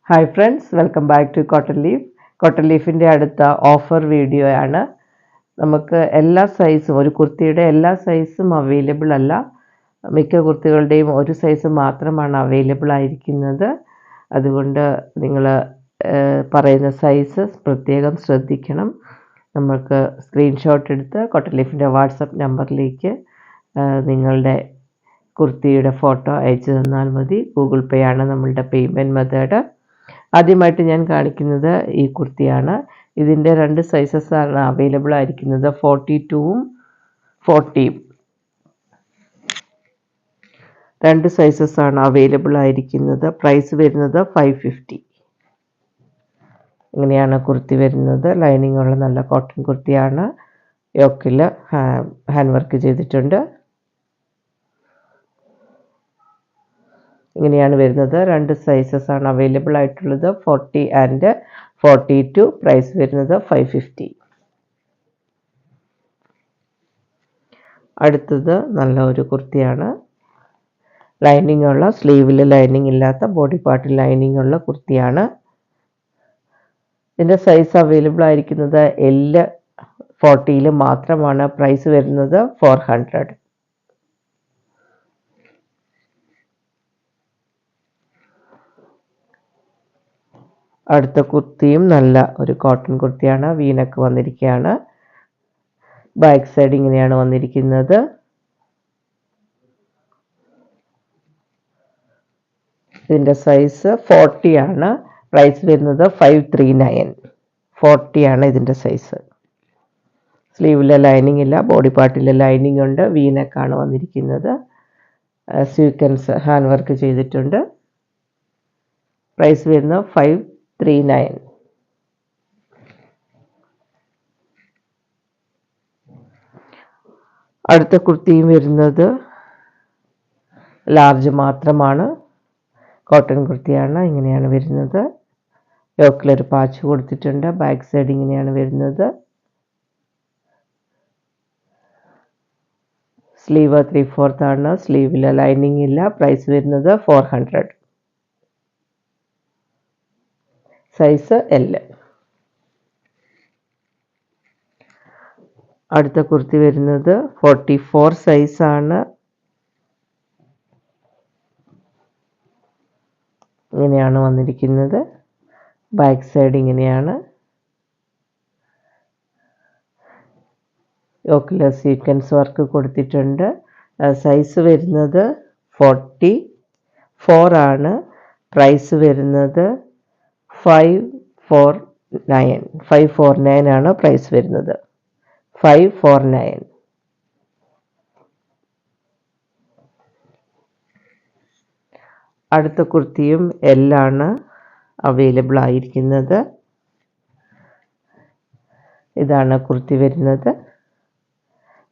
Hi friends, welcome back to cotton leaf. Cotton ലീഫിൻ്റെ അടുത്ത offer video ആണ്. നമുക്ക് എല്ലാ സൈസും, ഒരു കുർത്തിയുടെ എല്ലാ സൈസും അവൈലബിൾ അല്ല. മിക്ക കുർത്തികളുടെയും ഒരു സൈസ് മാത്രമാണ് അവൈലബിൾ ആയിരിക്കുന്നത്. അതുകൊണ്ട് നിങ്ങൾ പറയുന്ന സൈസ് പ്രത്യേകം ശ്രദ്ധിക്കണം. നമുക്ക് സ്ക്രീൻഷോട്ട് എടുത്ത് കോട്ടൺ ലീഫിൻ്റെ വാട്സപ്പ് നമ്പറിലേക്ക് നിങ്ങളുടെ കുർത്തിയുടെ ഫോട്ടോ അയച്ചു തന്നാൽ മതി. ഗൂഗിൾ പേ ആണ് നമ്മളുടെ പേയ്മെൻറ്റ് മെത്തേഡ്. ആദ്യമായിട്ട് ഞാൻ കാണിക്കുന്നത് ഈ കുർത്തിയാണ്. ഇതിൻ്റെ 2 സൈസസ് ആണ് അവൈലബിൾ ആയിരിക്കുന്നത്, 42ഉം 40ഉം. 2 സൈസസ് ആണ് അവൈലബിൾ ആയിരിക്കുന്നത്. പ്രൈസ് വരുന്നത് 550. ഇങ്ങനെയാണ് കുർത്തി വരുന്നത്. ലൈനിങ് ഉള്ള നല്ല കോട്ടൺ കുർത്തിയാണ്. യോക്കിൽ ഹാൻഡ് വർക്ക് ചെയ്തിട്ടുണ്ട്. ഇങ്ങനെയാണ് വരുന്നത്. 2 സൈസസ് ആണ് അവൈലബിൾ ആയിട്ടുള്ളത്, 40 ആൻഡ് 42. പ്രൈസ് വരുന്നത് 550. അടുത്തത് നല്ല ഒരു കുർത്തിയാണ്. ലൈനിങ് ഉള്ള, സ്ലീവിൽ ലൈനിങ് ഇല്ലാത്ത, ബോഡി പാർട്ടിൽ ലൈനിങ് ഉള്ള കുർത്തിയാണ്. ഇതിൻ്റെ സൈസ് അവൈലബിൾ ആയിരിക്കുന്നത് L40 മാത്രമാണ്. പ്രൈസ് വരുന്നത് 400. അടുത്ത കുർത്തിയും നല്ല ഒരു കോട്ടൺ കുർത്തിയാണ്. വീനക്ക് വന്നിരിക്കുകയാണ്. ബാക്ക് സൈഡ് ഇങ്ങനെയാണ് വന്നിരിക്കുന്നത്. ഇതിൻ്റെ സൈസ് 40 ആണ്. പ്രൈസ് വരുന്നത് 539. 40 ആണ് ഇതിൻ്റെ സൈസ്. സ്ലീവിലെ ലൈനിങ് ഇല്ല, ബോഡി പാർട്ടിലെ ലൈനിങ് ഉണ്ട്. വീനക്കാണ് വന്നിരിക്കുന്നത്. സ്വീക്കൻസ് ഹാൻഡ് വർക്ക് ചെയ്തിട്ടുണ്ട്. പ്രൈസ് വരുന്നത് 539. അടുത്ത കുർത്തിയും വരുന്നത് ലാർജ് മാത്രമാണ്. കോട്ടൺ കുർത്തിയാണ്. ഇങ്ങനെയാണ് വരുന്നത്. യോക്കിലൊരു പാച്ച് കൊടുത്തിട്ടുണ്ട്. ബാക്ക് സൈഡ് ഇങ്ങനെയാണ് വരുന്നത്. സ്ലീവ് 3/4 ആണ്. സ്ലീവിൽ ലൈനിങ് ഇല്ല. പ്രൈസ് വരുന്നത് 400. Size L. അടുത്ത കുർത്തി വരുന്നത് 44 സൈസാണ്. ഇങ്ങനെയാണ് വന്നിരിക്കുന്നത്. ബാക്ക് സൈഡ് ഇങ്ങനെയാണ്. യോക്കിൽ സീക്വൻസ് വർക്ക് കൊടുത്തിട്ടുണ്ട്. സൈസ് വരുന്നത് 44 ആണ്. പ്രൈസ് വരുന്നത് 549 ആണ് പ്രൈസ് വരുന്നത്. 549. അടുത്ത കുർത്തിയും L ആണ് അവൈലബിൾ ആയിരിക്കുന്നത്. ഇതാണ് കുർത്തി വരുന്നത്.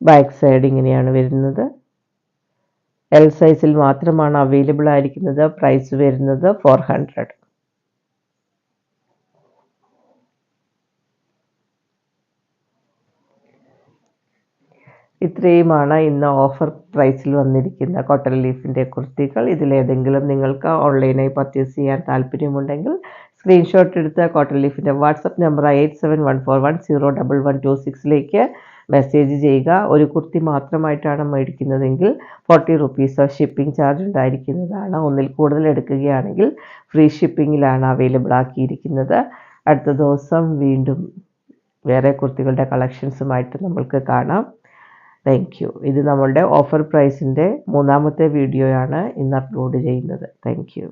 ബാക്ക് സൈഡ് ഇങ്ങനെയാണ് വരുന്നത്. L സൈസിൽ മാത്രമാണ് അവൈലബിൾ ആയിരിക്കുന്നത്. പ്രൈസ് വരുന്നത് 400. ഇത്രയുമാണ് ഇന്ന് ഓഫർ പ്രൈസിൽ വന്നിരിക്കുന്ന കോട്ടൺ ലീഫിൻ്റെ കുർത്തികൾ. ഇതിലേതെങ്കിലും നിങ്ങൾക്ക് ഓൺലൈനായി പർച്ചേസ് ചെയ്യാൻ താല്പര്യമുണ്ടെങ്കിൽ സ്ക്രീൻഷോട്ട് എടുത്ത് കോട്ടൺ ലീഫിൻ്റെ വാട്സപ്പ് നമ്പർ 8714101126 മെസ്സേജ് ചെയ്യുക. ഒരു കുർത്തി മാത്രമായിട്ടാണ് മേടിക്കുന്നതെങ്കിൽ 40 റുപ്പീസ് ഷിപ്പിംഗ് ചാർജ് ഉണ്ടായിരിക്കുന്നതാണ്. ഒന്നിൽ കൂടുതൽ എടുക്കുകയാണെങ്കിൽ ഫ്രീ ഷിപ്പിങ്ങിലാണ് അവൈലബിൾ ആക്കിയിരിക്കുന്നത്. അടുത്ത ദിവസം വീണ്ടും വേറെ കുർത്തികളുടെ കളക്ഷൻസുമായിട്ട് നമ്മൾക്ക് കാണാം. Thank you. ഇത് നമ്മളുടെ ഓഫർ പ്രൈസിൻ്റെ 3ാമത്തെ വീഡിയോയാണ് ഇന്ന് അപ്ലോഡ് ചെയ്യുന്നത്. Thank you.